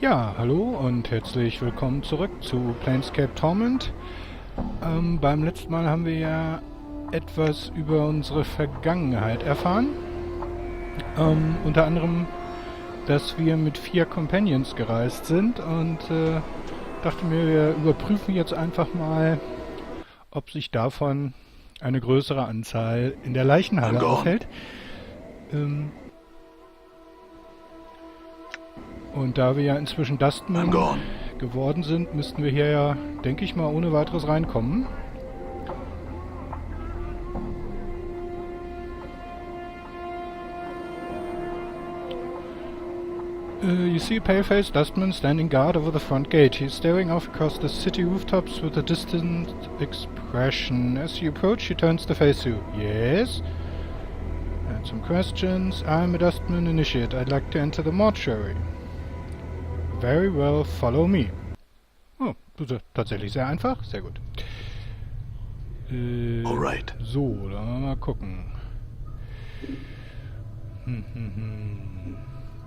Ja, hallo und herzlich willkommen zurück zu Planescape Torment. Beim letzten Mal haben wir ja etwas über unsere Vergangenheit erfahren. Unter anderem, dass wir mit 4 Companions gereist sind und dachte mir, wir überprüfen jetzt einfach mal, ob sich davon eine größere Anzahl in der Leichenhalle aufhält. Und da wir ja inzwischen Dustman geworden sind, müssten wir hier ja, denke ich mal, ohne weiteres reinkommen. You see a pale-faced dustman standing guard over the front gate. He is staring off across the city rooftops with a distant expression. As you approach, he turns to face you. Yes? And some questions. I'm a dustman initiate. I'd like to enter the Mortuary. Very well, follow me. Oh, tatsächlich sehr einfach. Sehr gut. Alright. So, dann wollen wir mal gucken.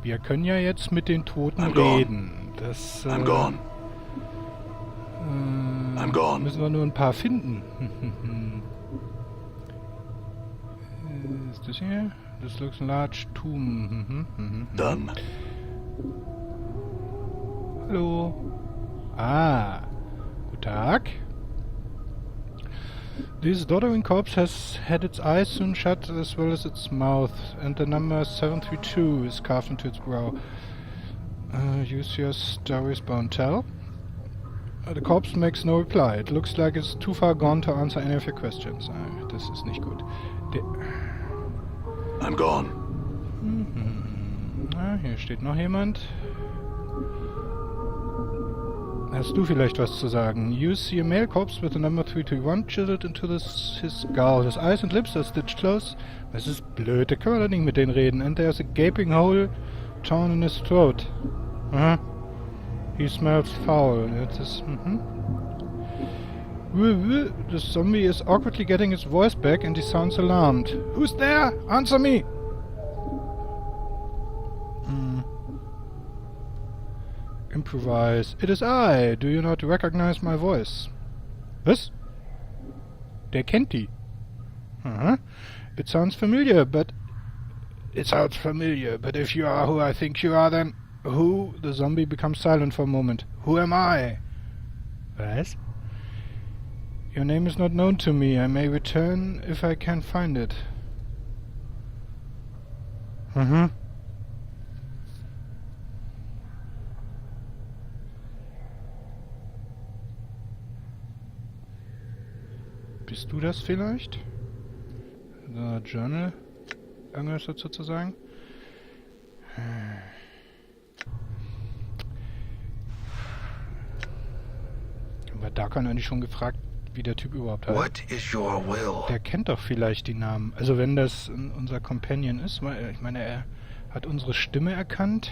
Wir können ja jetzt mit den Toten reden. Das I'm gone. müssen wir nur ein paar finden. Ist das hier? This looks large tomb. Done. Hallo. Ah. Guten Tag. This doddering corpse has had its eyes soon shut as well as its mouth, and the number 732 is carved into its brow. Use your stories, Bone Tell. The corpse makes no reply. It looks like it's too far gone to answer any of your questions. Das ist nicht gut. I'm gone. Hier steht noch jemand. Hast du vielleicht was zu sagen? You see a male corpse with the number 321 chiseled into his skull. His eyes and lips are stitched close. Das ist blöd, da können wir doch nicht mit denen reden. And there's a gaping hole torn in his throat. He smells foul. It is, The zombie is awkwardly getting his voice back and he sounds alarmed. Who's there? Answer me! Improvise. It is I. Do you not recognize my voice? Was? Der kennt die. It sounds familiar, but... It sounds familiar, but if you are who I think you are, then... Who? The zombie becomes silent for a moment. Who am I? Was? Your name is not known to me. I may return if I can find it. Bist du das vielleicht? Journal? Irgendwas dazu zu sagen? Haben wir Dak'kon eigentlich schon gefragt, wie der Typ überhaupt heißt? What is your will? Der kennt doch vielleicht die Namen. Also wenn das unser Companion ist, weil ich meine, er hat unsere Stimme erkannt.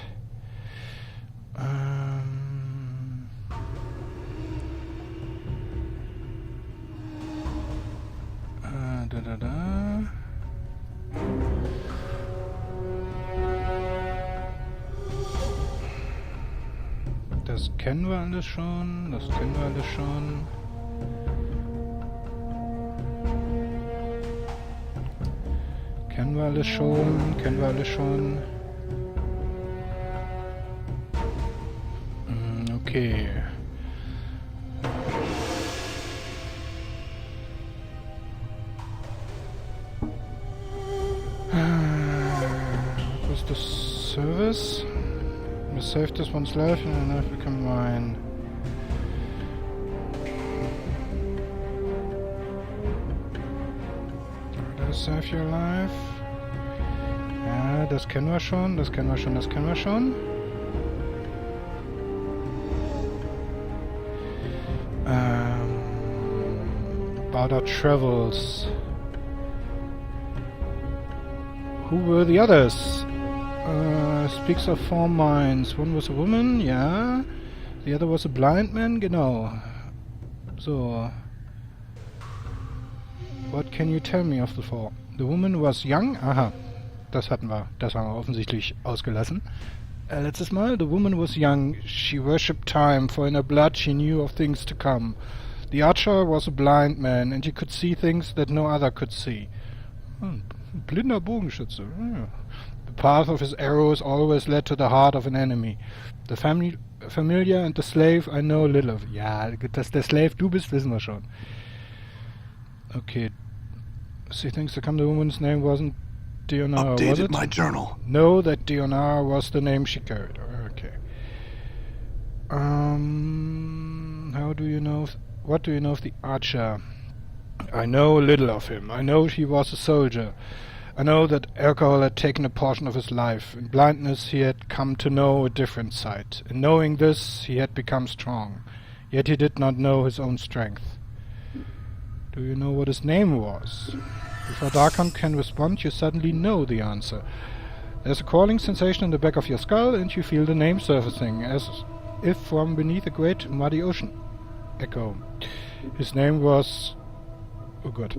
Das kennen wir alles schon, das kennen wir alles schon. Kennen wir alles schon, kennen wir alles schon. Okay. Was ist das Service? We saved this one's life and the knife become mine. Did I save your life? Ja, das kennen wir schon, das kennen wir schon, das kennen wir schon. About our travels. Who were the others? Speaks of 4 minds. One was a woman, ja. The other was a blind man, genau. So. What can you tell me of the 4? The woman was young. Aha. Das hatten wir. Das haben wir offensichtlich ausgelassen. Letztes Mal, the woman was young. She worshipped time, for in her blood she knew of things to come. The archer was a blind man, and he could see things that no other could see. Blinder Bogenschütze. Yeah. The path of his arrows always led to the heart of an enemy. The familiar and the slave I know little of. Ja, dass der Slave du bist, wissen wir schon. Okay. She thinks the woman's name wasn't Dionara, was it? Updated my journal. No, that Dionara was the name she carried. Okay. How do you know... What do you know of the archer? I know little of him. I know he was a soldier. I know that alcohol had taken a portion of his life. In blindness he had come to know a different side. In knowing this he had become strong. Yet he did not know his own strength. Do you know what his name was? Before Dak'kon can respond, you suddenly know the answer. There's a crawling sensation in the back of your skull, and you feel the name surfacing, as if from beneath a great muddy ocean. Echo. His name was... Oh Gott.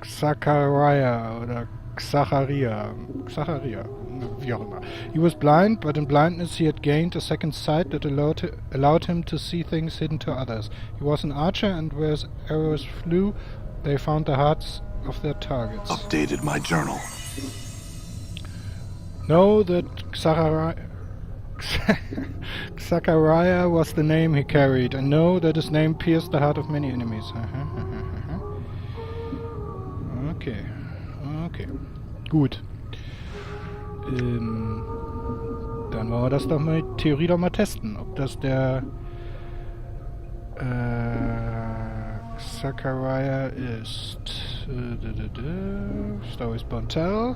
Xacharia oder Xacharia, wie auch immer. He was blind, but in blindness he had gained a second sight that allowed him to see things hidden to others. He was an archer, and where his arrows flew, they found the hearts of their targets. Updated my journal. Know that Xacharia was the name he carried, and know that his name pierced the heart of many enemies. Okay. Gut. Dann wollen wir das doch mal, Theorie doch mal testen, ob das der Xacharia ist. Stories Bontel.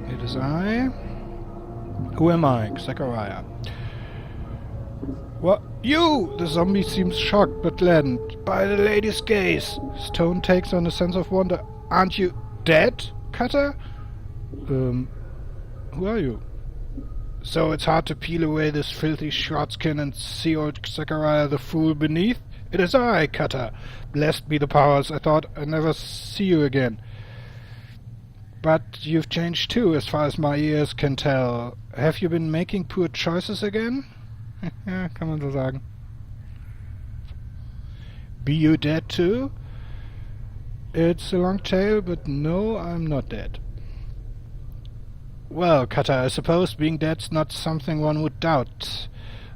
It is I. Who am I? Xacharia. What? You! The zombie seems shocked but gladdened. By the lady's gaze. His tone takes on a sense of wonder. Aren't you dead, Cutter? Who are you? So it's hard to peel away this filthy shroud skin and see old Xacharia the fool beneath? It is I, Cutter. Blessed be the powers. I thought I'd never see you again. But you've changed too, as far as my ears can tell. Have you been making poor choices again? Ja, kann man so sagen. Be you dead too? It's a long tale, but no, I'm not dead. Well, Cutter, I suppose being dead's not something one would doubt.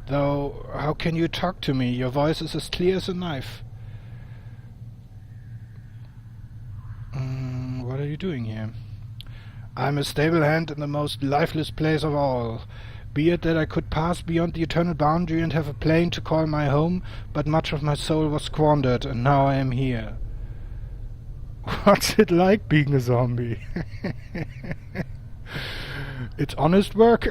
Though, how can you talk to me? Your voice is as clear as a knife. What are you doing here? I'm a stable hand in the most lifeless place of all. Be it that I could pass beyond the eternal boundary and have a plane to call my home, but much of my soul was squandered, and now I am here. What's it like being a zombie? It's honest work.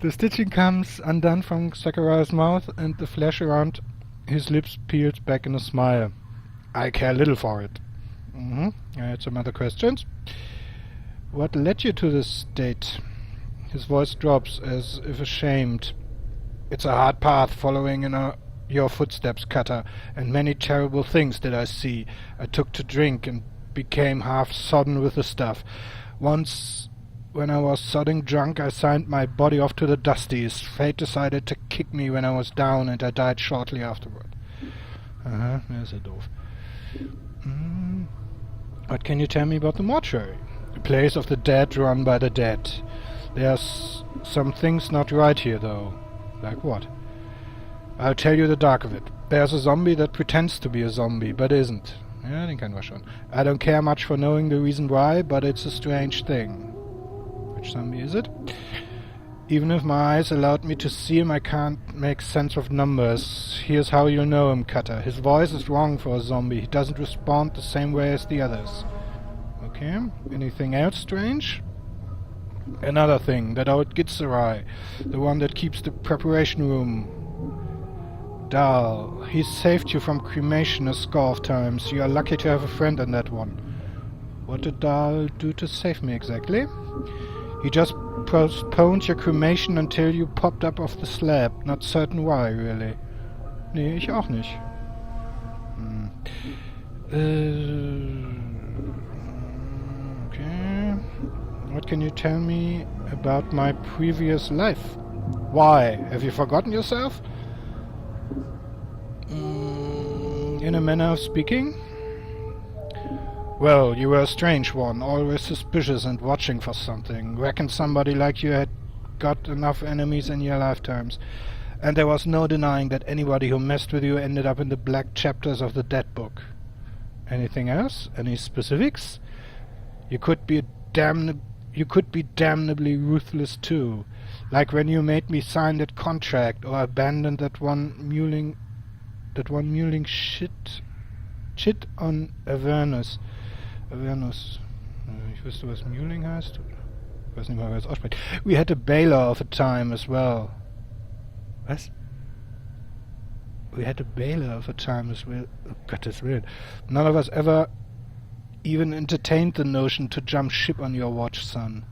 The stitching comes undone from Zachariah's mouth, and the flesh around his lips peels back in a smile. I care little for it. I had some other questions. What led you to this state? His voice drops, as if ashamed. It's a hard path following in your footsteps, Cutter, and many terrible things did I see. I took to drink and became half sodden with the stuff. Once, when I was sodding drunk, I signed my body off to the Dusties. Fate decided to kick me when I was down, and I died shortly afterward. Der ist ja doof. What can you tell me about the Mortuary? A place of the dead run by the dead. There's some things not right here, though. Like what? I'll tell you the dark of it. There's a zombie that pretends to be a zombie, but isn't. Ja, den kennen wir schon. I don't care much for knowing the reason why, but it's a strange thing. Which zombie is it? Even if my eyes allowed me to see him, I can't make sense of numbers. Here's how you'll know him, Cutter. His voice is wrong for a zombie. He doesn't respond the same way as the others. Okay. Anything else strange? Another thing, that old Gitzerai, the one that keeps the preparation room. Dal. He saved you from cremation a score of times. You are lucky to have a friend in that one. What did Dal do to save me exactly? He just postponed your cremation until you popped up off the slab. Not certain why, really. Nee, ich auch nicht. can you tell me about my previous life? Why? Have you forgotten yourself? In a manner of speaking? Well, you were a strange one, always suspicious and watching for something. Reckon somebody like you had got enough enemies in your lifetimes. And there was no denying that anybody who messed with you ended up in the black chapters of the Dead Book. Anything else? Any specifics? You could be damnably ruthless too. Like when you made me sign that contract or abandoned that one mewling shit on Avernus. Ich wüsste, was mewling heißt. Ich weiß nicht mal, wer es ausspricht. We had a bailer of a time as well. Was? We had a bailer of a time as well. Oh, Gottes Willen. None of us ever even entertained the notion to jump ship on your watch, son.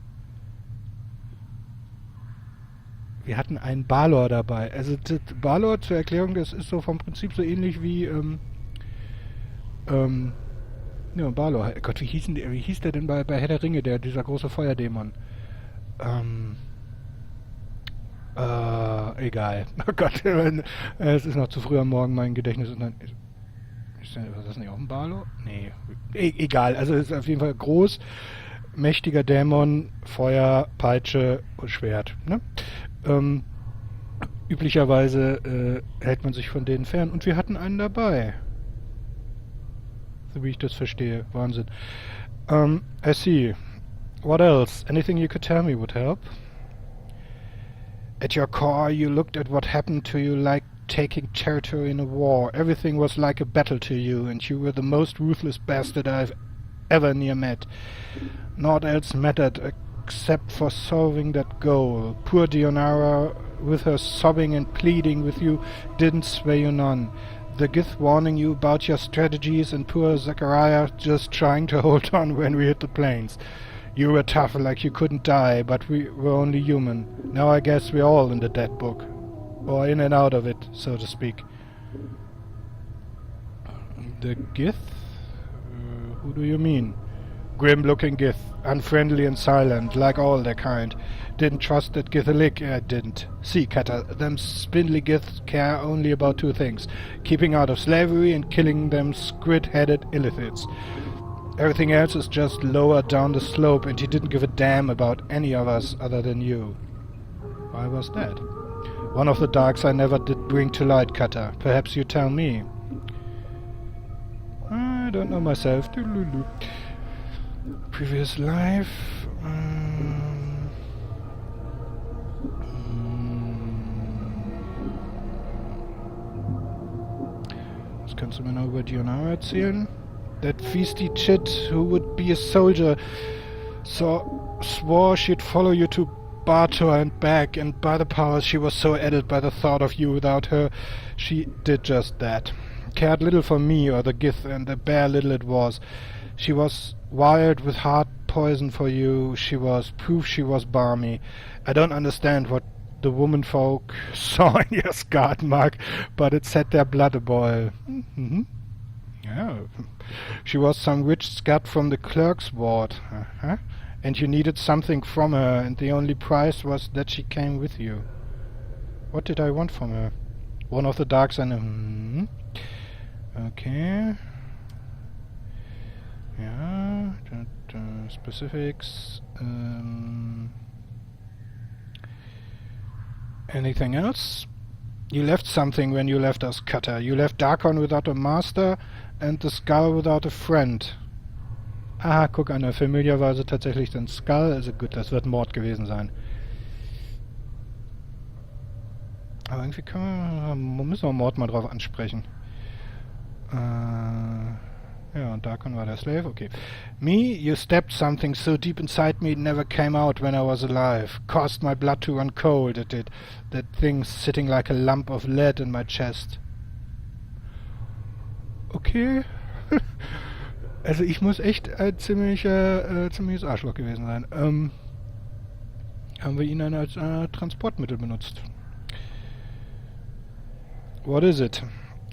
Wir hatten einen Balor dabei. Also Balor, zur Erklärung, das ist so vom Prinzip so ähnlich wie ja, Balor. Gott, wie hieß der denn bei Herr der Ringe, dieser große Feuerdämon? Egal. Oh Gott, es ist noch zu früh am Morgen, mein Gedächtnis. Und dann, ist das nicht auch ein Balor? Nee. Egal, also es ist auf jeden Fall groß, mächtiger Dämon, Feuer, Peitsche und Schwert. Ne? Üblicherweise hält man sich von denen fern. Und wir hatten einen dabei. So wie ich das verstehe. Wahnsinn. I see. What else? Anything you could tell me would help? At your core, you looked at what happened to you like taking territory in a war. Everything was like a battle to you, and you were the most ruthless bastard I've ever near met. Naught else mattered except for solving that goal. Poor Dionara, with her sobbing and pleading with you, didn't sway you none. The Gith warning you about your strategies, and poor Zachariah just trying to hold on when we hit the plains. You were tough like you couldn't die, but we were only human. Now I guess we're all in the Dead Book. Or in and out of it, so to speak. The Gith? Who do you mean? Grim-looking Gith, unfriendly and silent, like all their kind. Didn't trust that Gith a lick, I didn't. See, Cutter, them spindly Giths care only about two things. Keeping out of slavery and killing them squid-headed illithids. Everything else is just lower down the slope, and he didn't give a damn about any of us other than you. Why was that? One of the darks I never did bring to light, Cutter. Perhaps you tell me. I don't know myself. Previous life. Was kannst du mir noch über Dionara erzählen? That feisty chit who would be a soldier swore she'd follow you to Bartor and back, and by the powers she was so addled by the thought of you without her, she did just that. Cared little for me or the Gith, and the bare little it was. She was wired with heart poison for you, she was proof she was balmy. I don't understand what the womenfolk saw in your scarred mark, but it set their blood a-boil. Mm-hmm. Yeah. She was some rich scut from the clerk's ward, and you needed something from her, and the only price was that she came with you. What did I want from her? One of the darks and okay. Yeah, specifics. Anything else? You left something when you left us, Cutter. You left Dak'kon without a master and the Skull without a friend. Aha, guck an, familiarweise tatsächlich den Skull. Also gut, das wird Mord gewesen sein. Aber irgendwie müssen wir Mord mal drauf ansprechen. Ja, und Dak'kon war der Slave, okay. Me, you stabbed something so deep inside me it never came out when I was alive. Caused my blood to run cold, it did. That thing sitting like a lump of lead in my chest. Okay. Also ich muss echt ein ziemliches Arschloch gewesen sein. Haben wir ihn dann als Transportmittel benutzt. What is it?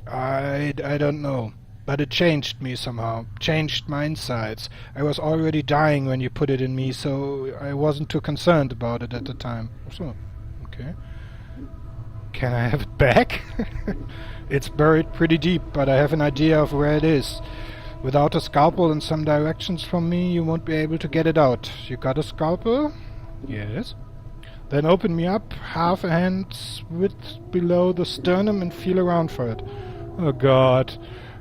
I don't know. But it changed me somehow, changed my insides. I was already dying when you put it in me, so I wasn't too concerned about it at the time. So, okay. Can I have it back? It's buried pretty deep, but I have an idea of where it is. Without a scalpel and some directions from me, you won't be able to get it out. You got a scalpel? Yes. Then open me up, half a hand's width below the sternum and feel around for it. Oh Gott.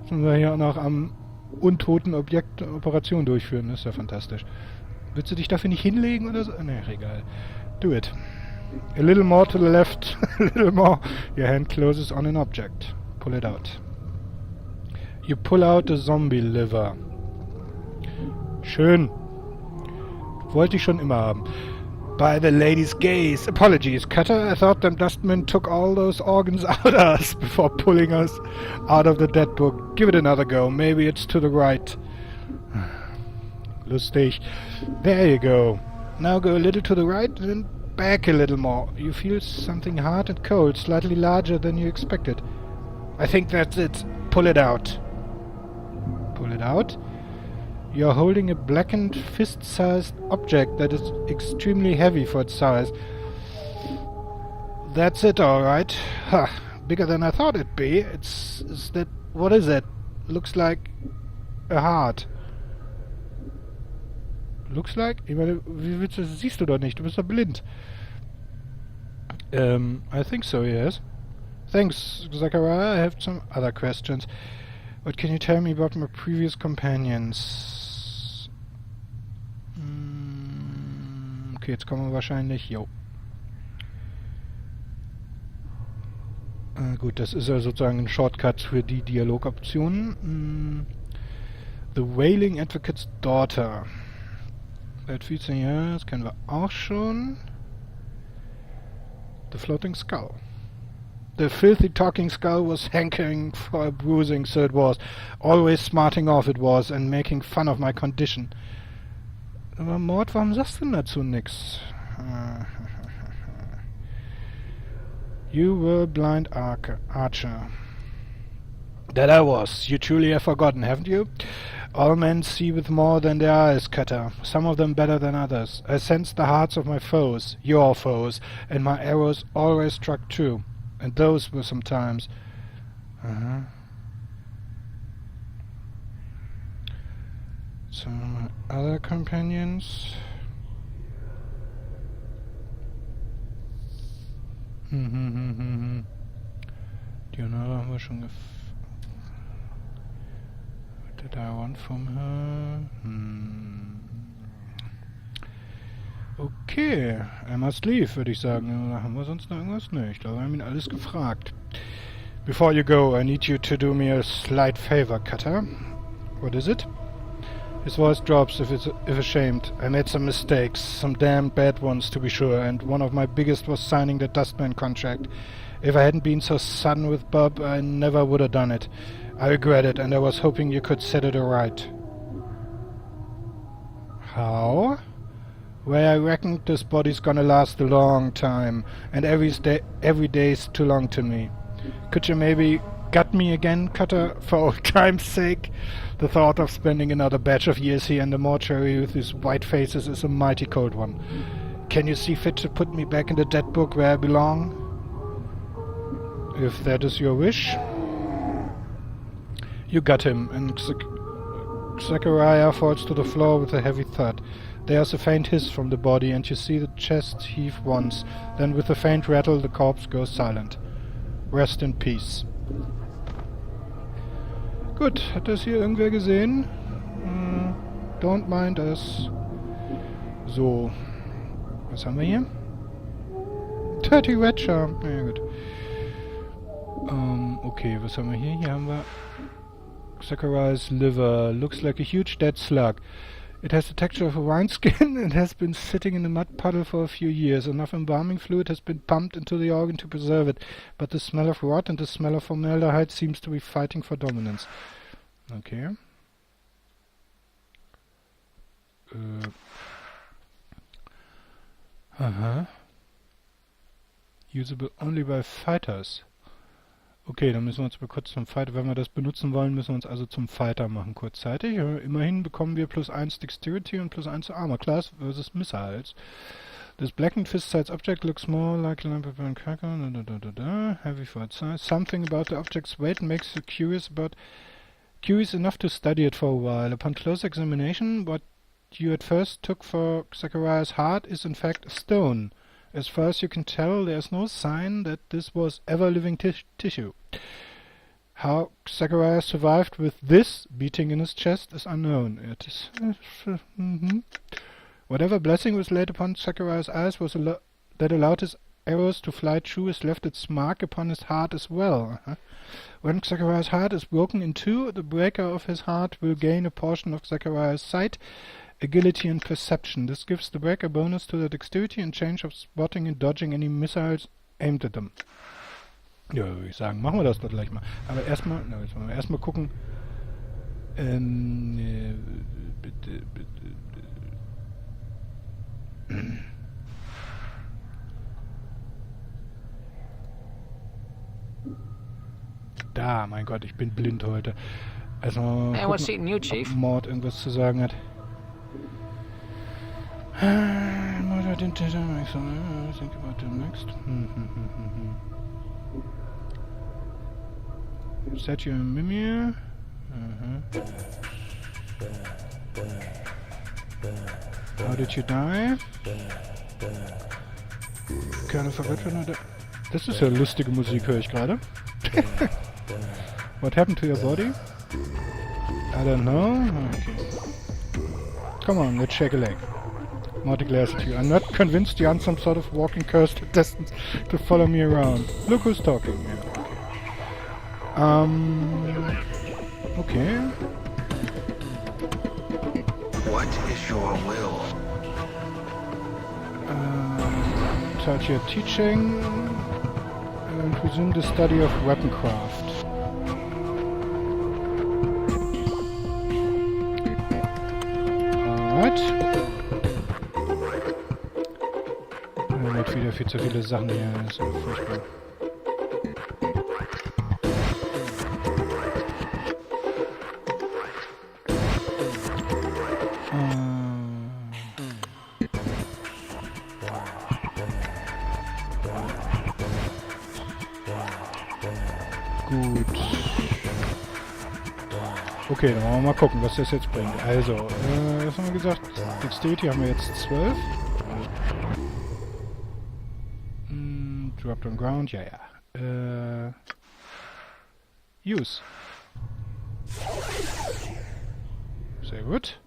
Sind wir hier auch noch am untoten Objekt Operation durchführen. Das ist ja fantastisch. Willst du dich dafür nicht hinlegen oder so? Ne, egal. Do it. A little more to the left. A little more. Your hand closes on an object. Pull it out. You pull out a zombie liver. Schön. Wollte ich schon immer haben. By the lady's gaze. Apologies, Cutter. I thought them dustmen took all those organs out of us before pulling us out of the dead book. Give it another go. Maybe it's to the right. Lustig. There you go. Now go a little to the right and back a little more. You feel something hard and cold, slightly larger than you expected. I think that's it. Pull it out. Pull it out. You're holding a blackened fist-sized object that is extremely heavy for its size. That's it, alright. Huh. Bigger than I thought it'd be. Is that... What is it? Looks like a heart. Looks like? Ich meine, wie willst du das? Siehst du doch nicht. Du bist doch blind. I think so, yes. Thanks, Zachariah. I have some other questions. What can you tell me about my previous companions? Okay, jetzt kommen wir wahrscheinlich... Jo. Gut, das ist ja sozusagen ein Shortcut für die Dialogoptionen. The Wailing Advocate's Daughter. Seit 14 Jahren, das kennen wir auch schon. The Floating Skull. The filthy talking skull was hankering for a bruising, so it was. Always smarting off it was, and making fun of my condition. Aber Mord, warum sagst du denn dazu nix? You were a blind archer. That I was. You truly have forgotten, haven't you? All men see with more than their eyes, Cutter. Some of them better than others. I sensed the hearts of my foes, your foes, and my arrows always struck true. And those were some times. Some of my other companions. Dionara haben wir schon What did I want from her? Okay, I must leave, würde ich sagen. Haben wir sonst noch irgendwas? Ne, ich glaube, wir haben ihn alles gefragt. Before you go, I need you to do me a slight favor, Cutter. What is it? His voice drops if ashamed. I made some mistakes, some damn bad ones to be sure, and one of my biggest was signing the Dustman contract. If I hadn't been so sudden with Bob, I never would have done it. I regret it, and I was hoping you could set it right. How? Well, I reckon this body's gonna last a long time, and every day's too long to me. Could you maybe gut me again, Cutter, for old time's sake? The thought of spending another batch of years here in the mortuary with these white faces is a mighty cold one. Can you see fit to put me back in the dead book where I belong? If that is your wish. You got him, and Zachariah falls to the floor with a heavy thud. There's a faint hiss from the body, and you see the chest heave once. Then with a faint rattle the corpse goes silent. Rest in peace. Gut, hat das hier irgendwer gesehen? Don't mind us. So. Was haben wir hier? Dirty Red Charm. Na ja, gut. Okay, was haben wir hier? Hier haben wir Zachariah's liver. Looks like a huge dead slug. It has the texture of a wineskin and has been sitting in a mud puddle for a few years. Enough embalming fluid has been pumped into the organ to preserve it, but the smell of rot and the smell of formaldehyde seems to be fighting for dominance. Okay. Usable only by fighters. Okay, dann müssen wir uns mal kurz zum Fighter, wenn wir das benutzen wollen, müssen wir uns also zum Fighter machen, kurzzeitig. Immerhin bekommen wir +1 Dexterity und +1 Armor Class versus Missiles. This blackened fist-sized object looks more like a lamp of a cracker. Heavy for its size. Something about the object's weight makes you curious enough to study it for a while. Upon close examination, what you at first took for Zachariah's heart is in fact a stone. As far as you can tell, there is no sign that this was ever living tissue. How Zachariah survived with this beating in his chest is unknown. It is... Whatever blessing was laid upon Zachariah's eyes was that allowed his arrows to fly true has left its mark upon his heart as well. When Zachariah's heart is broken in two, the breaker of his heart will gain a portion of Zachariah's sight, agility and perception. This gives the breaker bonus to the dexterity and change of spotting and dodging any missiles aimed at them. Ja, würde ich sagen, machen wir das doch gleich mal. Aber erstmal, jetzt wollen wir erstmal gucken. Bitte. Da, mein Gott, ich bin blind heute. Also, Hey, what's eating you, Chief? ob Mord irgendwas zu sagen hat. Mord didn't think about the next. Statue in Mimir. How did you die? Keine Verwitterung. Das ist ja lustige Musik, höre ich gerade. What happened to your body? I don't know. Okay. Come on, let's shake a leg. More declares at you. I'm not convinced you're on some sort of walking curse destined to follow me around. Look who's talking. Yeah, okay. What is your will? Start your teaching and resume the study of weaponcraft. Alright. Mit wieder viel zu viele Sachen hier, das ist ja furchtbar. Gut. Okay, dann wollen wir mal gucken, was das jetzt bringt. Also, was haben wir gesagt? Dexterity haben wir jetzt 12. Dropped on ground, ja. Use. Sehr gut.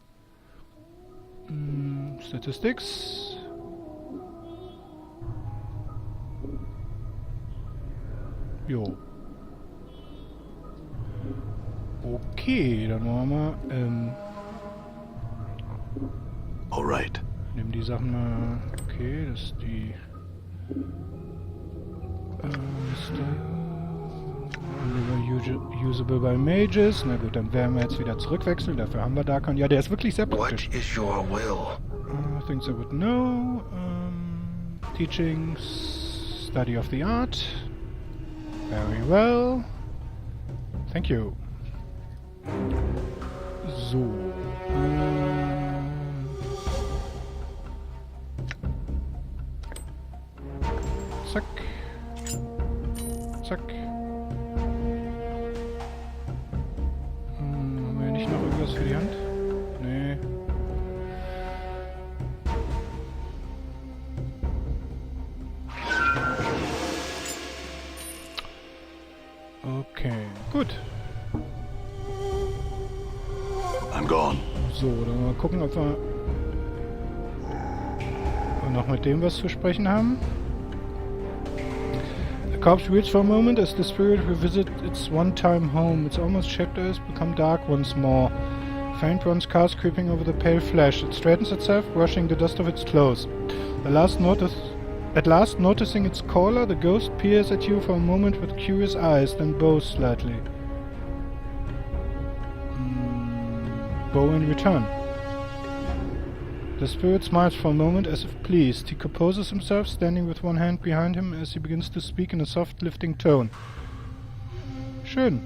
Statistics. Jo. Okay, dann wollen wir mal, Alright. nehmen die Sachen mal, okay, das ist die, usable by Mages, na gut, dann werden wir jetzt wieder zurückwechseln, dafür haben wir Dak'kon, ja, der ist wirklich sehr praktisch. What is your will? Things I would know, teaching, study of the art, very well, thank you. So. Zack. Zack. Haben wir nicht noch irgendwas für die Hand? Nee. Okay, gut. I'm gone. So, dann mal gucken, ob wir noch mit dem was zu sprechen haben. The corpse reels for a moment as the spirit revisits its one-time home. Its almost shaped eyes become dark once more. Faint bronze cast creeping over the pale flesh. It straightens itself, brushing the dust of its clothes. At last noticing its caller, the ghost peers at you for a moment with curious eyes, then bows slightly. Bow in return. The spirit smiles for a moment as if pleased. He composes himself, standing with one hand behind him as he begins to speak in a soft, lifting tone. Schön.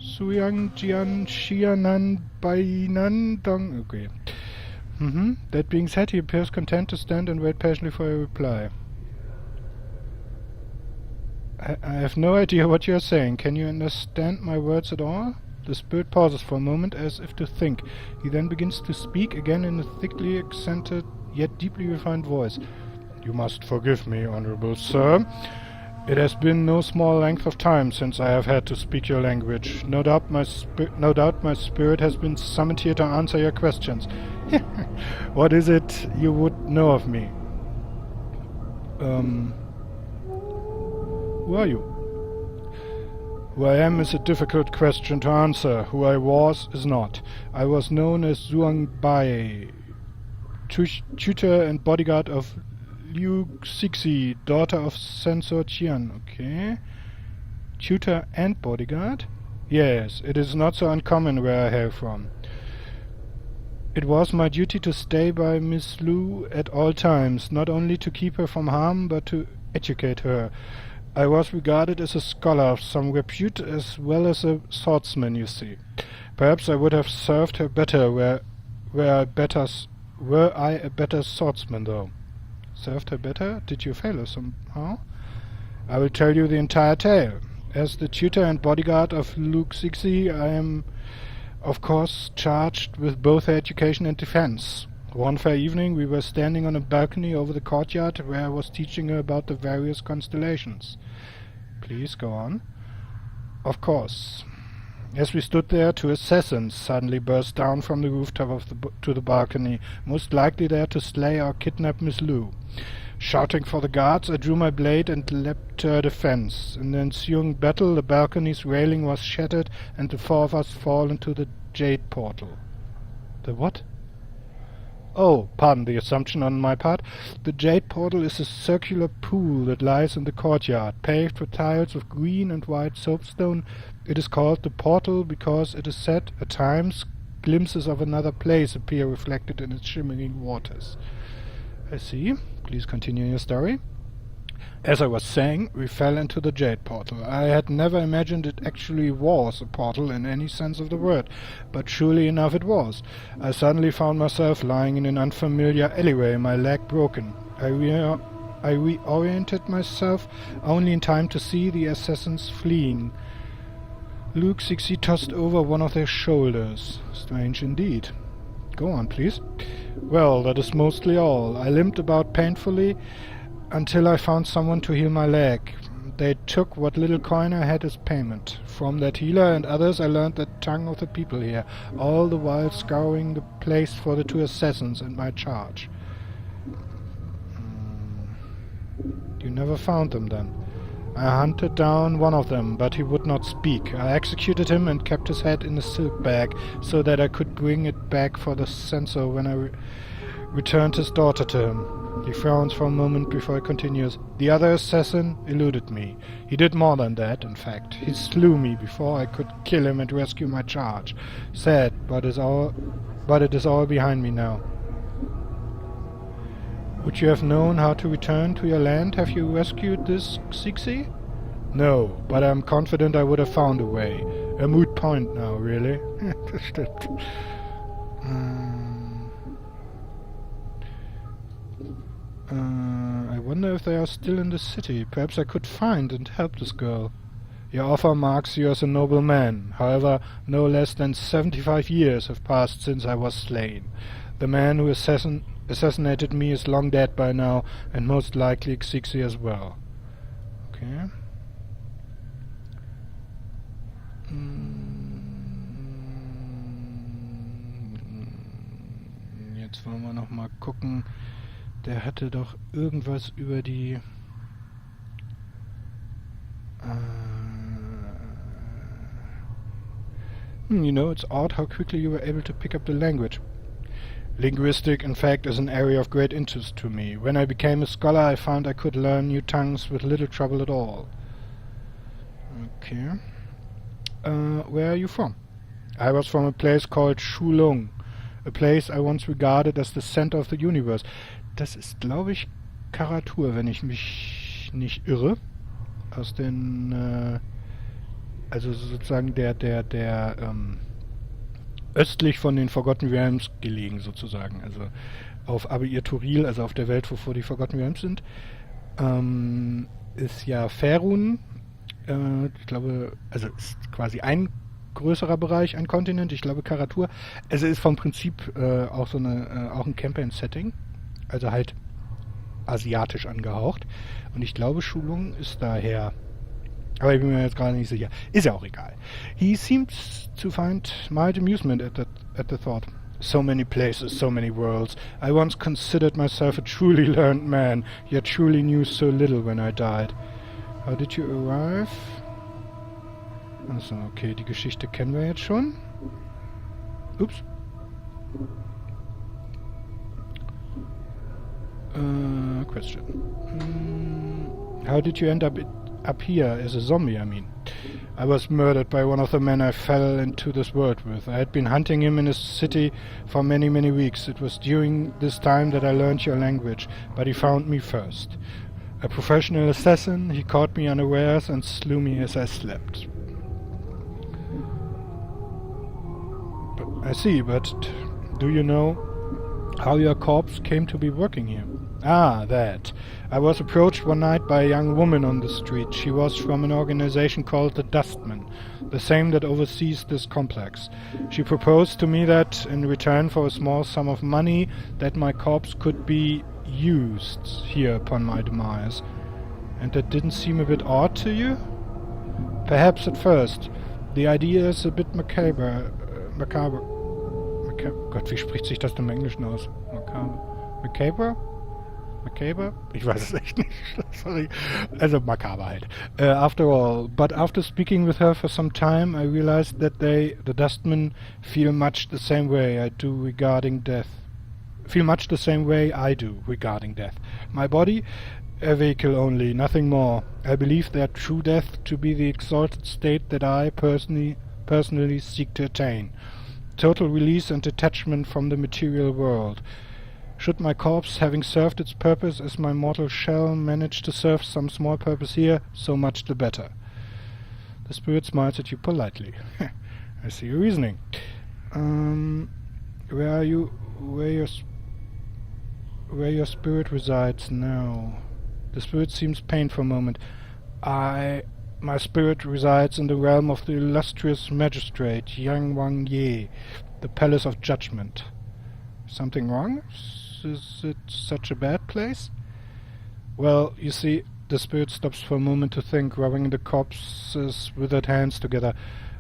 Suyang Jian Xianan Bainan Dong. Okay. That being said, he appears content to stand and wait patiently for a reply. I have no idea what you are saying. Can you understand my words at all? The spirit pauses for a moment as if to think. He then begins to speak again in a thickly accented yet deeply refined voice. You must forgive me, honorable sir. It has been no small length of time since I have had to speak your language. No doubt my spirit has been summoned here to answer your questions. What is it you would know of me? Who are you? Who I am is a difficult question to answer. Who I was is not. I was known as Zhuang Bai, tutor and bodyguard of Liu Xixi, daughter of Censor Qian. Okay. Tutor and bodyguard? Yes, it is not so uncommon where I hail from. It was my duty to stay by Miss Lu at all times, not only to keep her from harm, but to educate her. I was regarded as a scholar of some repute as well as a swordsman, you see. Perhaps I would have served her better were I a better swordsman, though. Served her better? Did you fail her somehow? I will tell you the entire tale. As the tutor and bodyguard of Liu Xixi, I am, of course, charged with both her education and defense. One fair evening we were standing on a balcony over the courtyard where I was teaching her about the various constellations. Please go on. Of course. As we stood there, 2 assassins suddenly burst down from the rooftop to the balcony, most likely there to slay or kidnap Miss Lu. Shouting for the guards, I drew my blade and leapt to her defense. In the ensuing battle, the balcony's railing was shattered and the 4 of us fall into the Jade Portal. The what? Oh, pardon the assumption on my part. The Jade Portal is a circular pool that lies in the courtyard, paved with tiles of green and white soapstone. It is called the Portal because it is said, at times, glimpses of another place appear reflected in its shimmering waters. I see. Please continue your story. As I was saying, we fell into the Jade Portal. I had never imagined it actually was a portal in any sense of the word, but surely enough it was. I suddenly found myself lying in an unfamiliar alleyway, my leg broken. I reoriented myself only in time to see the assassins fleeing. Liu Xixi tossed over one of their shoulders. Strange indeed. Go on, please. Well, that is mostly all. I limped about painfully until I found someone to heal my leg. They took what little coin I had as payment. From that healer and others I learned the tongue of the people here, all the while scouring the place for the 2 assassins and my charge. You never found them, then? I hunted down one of them, but he would not speak. I executed him and kept his head in a silk bag, so that I could bring it back for the censor when I returned his daughter to him. He frowns for a moment before he continues. The other assassin eluded me. He did more than that, in fact. He slew me before I could kill him and rescue my charge. Sad, but it is all behind me now. Would you have known how to return to your land? Have you rescued this Xixi? No, but I'm confident I would have found a way. A moot point now, really. I wonder if they are still in the city. Perhaps I could find and help this girl. Your offer marks you as a noble man. However, no less than 75 years have passed since I was slain. The man who assassinated me is long dead by now, and most likely Xixi as well. Okay. Jetzt wollen wir noch mal gucken. Der hatte doch irgendwas über die... You know, it's odd how quickly you were able to pick up the language. Linguistic, in fact, is an area of great interest to me. When I became a scholar, I found I could learn new tongues with little trouble at all. Okay. Where are you from? I was from a place called Shulong, a place I once regarded as the center of the universe. Das ist, glaube ich, Karatur, wenn ich mich nicht irre. Aus den also sozusagen der östlich von den Forgotten Realms gelegen sozusagen, also auf Abeir-Turil, also auf der Welt, wovor die Forgotten Realms sind, ist ja Faerun, ich glaube, also ist quasi ein größerer Bereich, ein Kontinent, ich glaube Karatur. Also ist vom Prinzip auch so auch ein Campaign-Setting, also halt asiatisch angehaucht. Und ich glaube, Schulung ist daher. Aber ich bin mir jetzt gerade nicht sicher. Ist ja auch egal. He seems to find mild amusement at the thought. So many places, so many worlds. I once considered myself a truly learned man, yet truly knew so little when I died. How did you arrive? Also, okay, die Geschichte kennen wir jetzt schon. Ups. Question. How did you end up here as a zombie, I mean? I was murdered by one of the men I fell into this world with. I had been hunting him in his city for many, many weeks. It was during this time that I learned your language, but he found me first. A professional assassin, he caught me unawares and slew me as I slept. I see, but do you know how your corpse came to be working here? Ah, that. I was approached one night by a young woman on the street. She was from an organization called the Dustmen, the same that oversees this complex. She proposed to me that, in return for a small sum of money, that my corpse could be used here upon my demise. And that didn't seem a bit odd to you? Perhaps at first. The idea is a bit macabre. Gott, wie spricht sich das denn im Englischen aus? Macabre? Macabre? Ich weiß es echt nicht. Sorry. Also macabre halt. After all, but after speaking with her for some time, I realized that the Dustmen, feel much the same way I do regarding death. My body, a vehicle only, nothing more. I believe their true death to be the exalted state that I personally seek to attain. Total release and detachment from the material world. Should my corpse, having served its purpose as my mortal shell, manage to serve some small purpose here, so much the better. The spirit smiles at you politely. I see your reasoning. Where your spirit resides now? The spirit seems pained for a moment. My spirit resides in the realm of the illustrious magistrate, Yang Wang Ye, the Palace of Judgment. Something wrong? Is it such a bad place? Well, you see, the spirit stops for a moment to think, rubbing the corpse's withered hands together.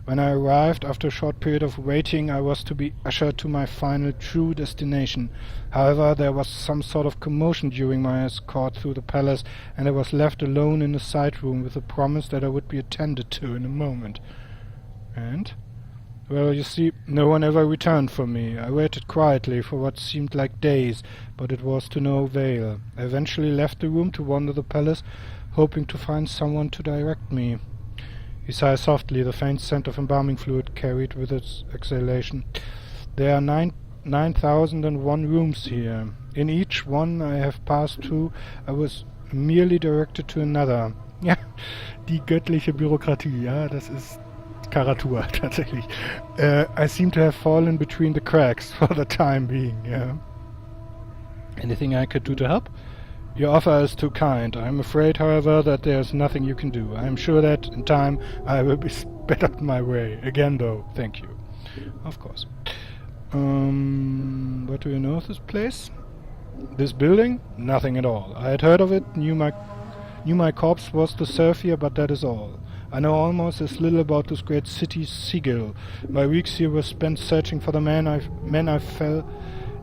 When I arrived, after a short period of waiting, I was to be ushered to my final true destination. However, there was some sort of commotion during my escort through the palace, and I was left alone in a side room with the promise that I would be attended to in a moment. And? Well, you see, no one ever returned for me. I waited quietly for what seemed like days, but it was to no avail. I eventually left the room to wander the palace, hoping to find someone to direct me. He sighs softly, the faint scent of embalming fluid carried with its exhalation. There are 9,001 rooms here. In each one I have passed through, I was merely directed to another. Ja, die göttliche Bürokratie, ja, das ist Karatur, tatsächlich. I seem to have fallen between the cracks for the time being, yeah. Anything I could do to help? Your offer is too kind. I am afraid, however, that there is nothing you can do. I am sure that, in time, I will be sped on my way. Again, though, thank you. Of course. What do you know of this place? This building? Nothing at all. I had heard of it, knew my corpse was to serve here, but that is all. I know almost as little about this great city, Sigil. My weeks here were spent searching for the men I fell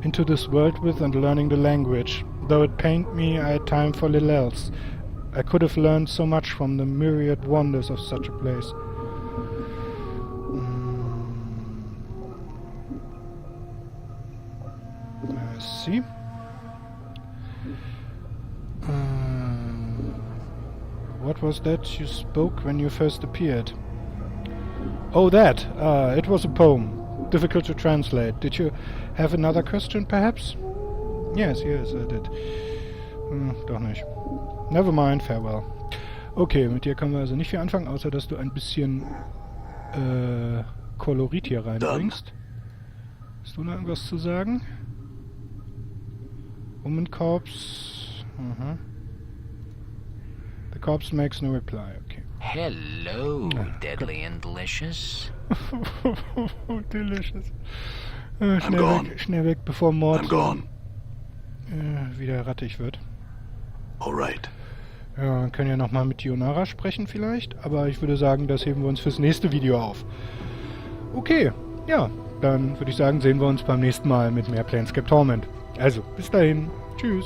into this world with and learning the language. Though it pained me, I had time for little else. I could have learned so much from the myriad wonders of such a place. I see. What was that you spoke when you first appeared? Oh, that! It was a poem. Difficult to translate. Did you have another question, perhaps? Yes, I did. Doch nicht. Never mind, farewell. Okay, mit dir können wir also nicht viel anfangen, außer dass du ein bisschen Kolorit hier reinbringst. Hast du noch irgendwas zu sagen? Woman Corpse. The corpse makes no reply. Okay. Hello, deadly and delicious. Delicious. I'm Schnell weg, bevor Mord I'm gone. wieder rattig wird. All right. Ja, wir können ja nochmal mit Ionara sprechen vielleicht, aber ich würde sagen, das heben wir uns fürs nächste Video auf. Okay, ja, dann würde ich sagen, sehen wir uns beim nächsten Mal mit mehr Planescape Torment. Also, bis dahin. Tschüss.